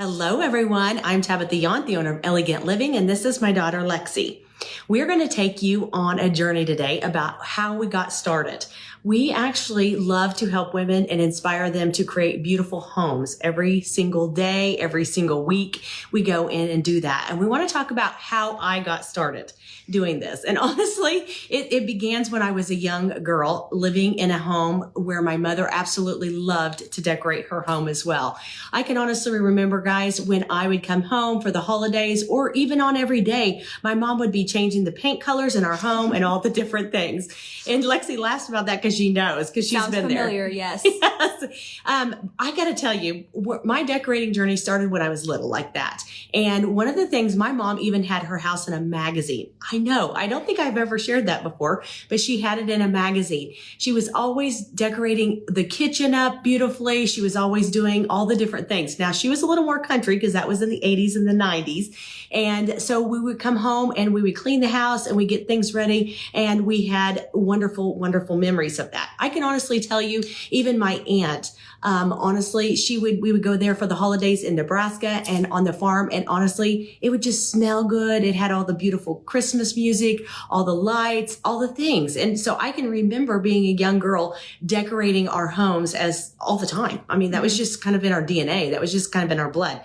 Hello, everyone. I'm Tabitha Yount, the owner of Elegant Living, and this is my daughter, Lexi. We're going to take you on a journey today about how we got started. We actually love to help women and inspire them to create beautiful homes every single day, every single week. We go in and do that. And we want to talk about how I got started doing this. And honestly, it begins when I was a young girl living in a home where my mother absolutely loved to decorate her home as well. I can honestly remember, guys, when I would come home for the holidays or even on every day, my mom would be changing the paint colors in our home and all the different things. And Lexi laughs about that because she knows, because she's Sounds been familiar, there. yes. Yes. I got to tell you, my decorating journey started when I was little like that. And one of the things, my mom even had her house in a magazine. I know, I don't think I've ever shared that before, but she had it in a magazine. She was always decorating the kitchen up beautifully. She was always doing all the different things. Now, she was a little more country because that was in the 80s and the 90s. And so we would come home and we would clean the house and we get things ready. And we had wonderful, wonderful memories of that. I can honestly tell you, even my aunt, honestly, we would go there for the holidays in Nebraska and on the farm. And honestly, it would just smell good. It had all the beautiful Christmas music, all the lights, all the things. And so I can remember being a young girl decorating our homes as all the time. I mean, that was just kind of in our DNA. That was just kind of in our blood.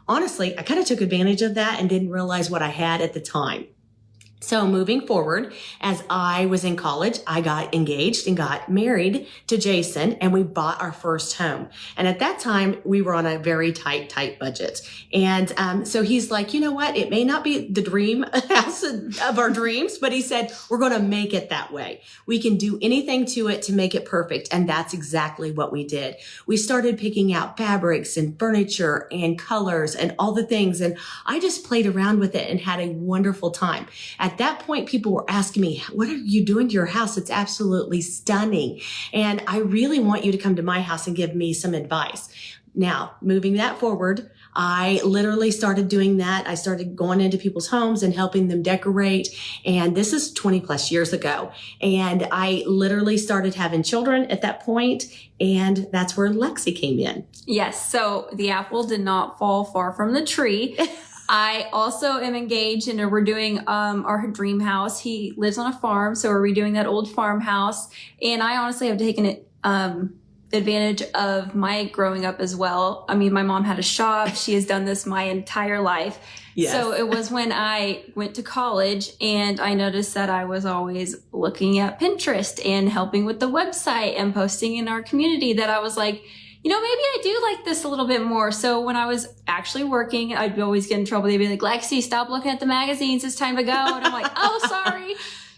Honestly, I kind of took advantage of that and didn't realize what I had at the time. So moving forward, as I was in college, I got engaged and got married to Jason, and we bought our first home. And at that time, we were on a very tight budget. And so he's like, you know what? It may not be the dream house of our dreams, but he said, we're going to make it that way. We can do anything to it to make it perfect. And that's exactly what we did. We started picking out fabrics and furniture and colors and all the things. And I just played around with it and had a wonderful time. At that point, people were asking me, what are you doing to your house? It's absolutely stunning. And I really want you to come to my house and give me some advice. Now, moving that forward, I literally started doing that. I started going into people's homes and helping them decorate. And this is 20 plus years ago. And I literally started having children at that point. And that's where Lexi came in. Yes. So the apple did not fall far from the tree. I also am engaged and we're doing our dream house. He lives on a farm, so we're redoing that old farmhouse. And I honestly have taken advantage of my growing up as well. I mean, my mom had a shop. She has done this my entire life. Yes. So it was when I went to college and I noticed that I was always looking at Pinterest and helping with the website and posting in our community that I was like, you know, maybe I do like this a little bit more. So when I was actually working, I'd always get in trouble. They'd be like, Lexi, stop looking at the magazines. It's time to go. And I'm like, oh, sorry.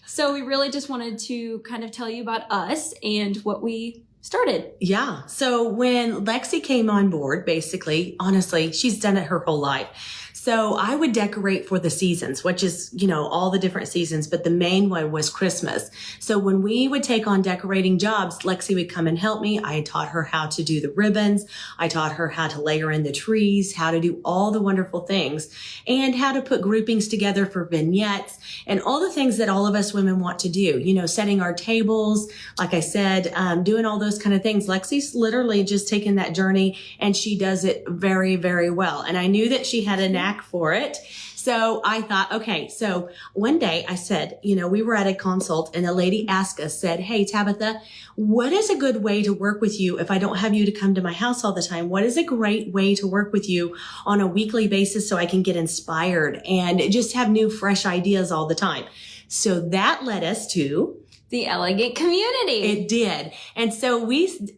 So we really just wanted to kind of tell you about us and what we started. Yeah. So when Lexi came on board, basically, honestly, she's done it her whole life. So I would decorate for the seasons, which is, you know, all the different seasons, but the main one was Christmas. So when we would take on decorating jobs, Lexi would come and help me. I had taught her how to do the ribbons. I taught her how to layer in the trees, how to do all the wonderful things, and how to put groupings together for vignettes and all the things that all of us women want to do, you know, setting our tables, like I said, doing all those kind of things. Lexi's literally just taken that journey and she does it very, very well. And I knew that she had a knack for it. So I thought, okay, so one day I said, you know, we were at a consult and a lady asked us, said, hey, Tabitha, what is a good way to work with you if I don't have you to come to my house all the time? What is a great way to work with you on a weekly basis so I can get inspired and just have new, fresh ideas all the time? So that led us to the Elegant Community. It did. And so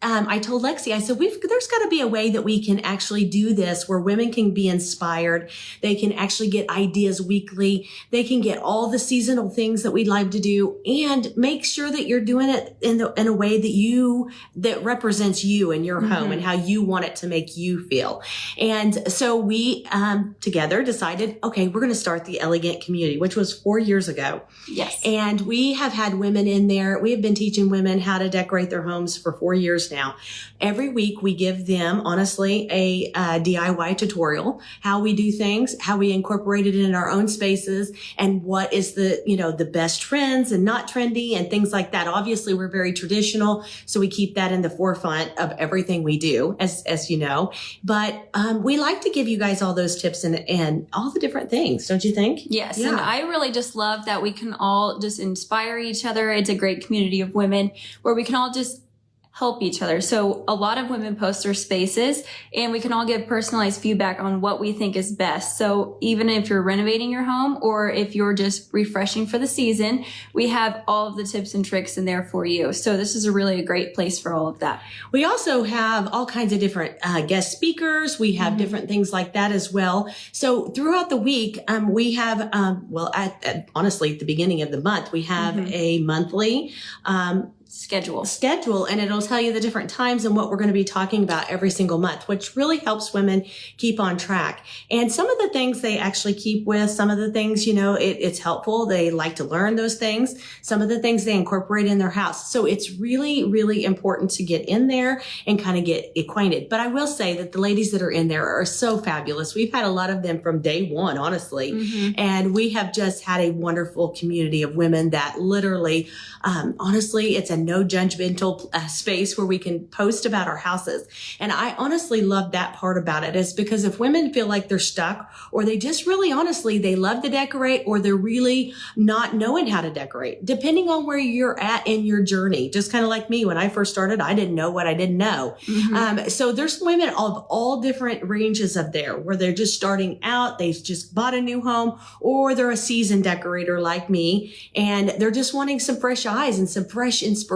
I told Lexi, I said, there's got to be a way that we can actually do this where women can be inspired. They can actually get ideas weekly. They can get all the seasonal things that we'd like to do and make sure that you're doing it in a way that represents you and your home and how you want it to make you feel. And so we, together decided, okay, we're going to start the Elegant Community, which was 4 years ago. Yes. And we have had women in there. We have been teaching women how to decorate their homes for 4 years now. Every week we give them, honestly, a DIY tutorial, how we do things, how we incorporate it in our own spaces, and what is the best trends and not trendy and things like that. Obviously, we're very traditional, so we keep that in the forefront of everything we do, as you know. But we like to give you guys all those tips and all the different things, don't you think? Yes. Yeah. And I really just love that we can all just inspire each other. It's a great community of women where we can all just help each other. So a lot of women post their spaces and we can all give personalized feedback on what we think is best. So even if you're renovating your home or if you're just refreshing for the season, we have all of the tips and tricks in there for you. So this is a really great place for all of that. We also have all kinds of different guest speakers. We have different things like that as well. So throughout the week, we have, honestly, at the beginning of the month, we have a monthly schedule, and it'll tell you the different times and what we're going to be talking about every single month, which really helps women keep on track. And some of the things they actually keep with, some of the things, it's helpful. They like to learn those things. Some of the things they incorporate in their house. So it's really, really important to get in there and kind of get acquainted. But I will say that the ladies that are in there are so fabulous. We've had a lot of them from day one, honestly. And we have just had a wonderful community of women that literally, honestly, it's a no judgmental space where we can post about our houses. And I honestly love that part about it, is because if women feel like they're stuck, or they just really honestly, they love to decorate, or they're really not knowing how to decorate, depending on where you're at in your journey, just kind of like me. When I first started, I didn't know what I didn't know. So there's women of all different ranges of there, where they're just starting out, they've just bought a new home, or they're a seasoned decorator like me, and they're just wanting some fresh eyes and some fresh inspiration.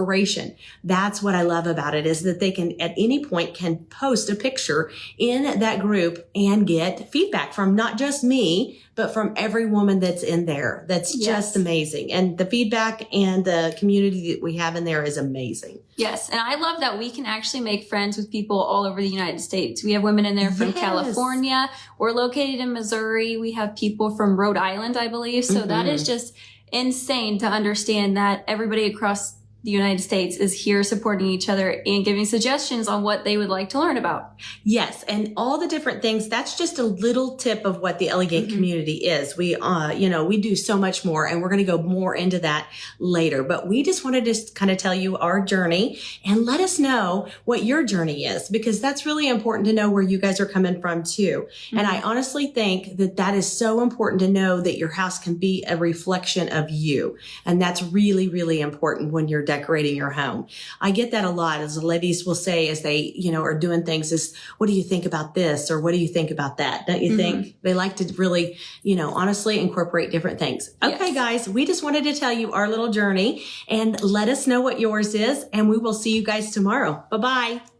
That's what I love about it, is that they can at any point can post a picture in that group and get feedback from not just me, but from every woman that's in there. That's just amazing. And the feedback and the community that we have in there is amazing. Yes. And I love that we can actually make friends with people all over the United States. We have women in there from California. We're located in Missouri. We have people from Rhode Island, I believe. So that is just insane to understand that everybody across the United States is here supporting each other and giving suggestions on what they would like to learn about. Yes. And all the different things. That's just a little tip of what the Elegant community is. We, we do so much more, and we're going to go more into that later, but we just wanted to kind of tell you our journey and let us know what your journey is, because that's really important to know where you guys are coming from too. And I honestly think that that is so important to know, that your house can be a reflection of you. And that's really, really important when you're decorating your home. I get that a lot, as the ladies will say as they, are doing things, is, what do you think about this? Or what do you think about that? Don't you think? They like to really, honestly incorporate different things. Okay, guys, we just wanted to tell you our little journey, and let us know what yours is. And we will see you guys tomorrow. Bye-bye.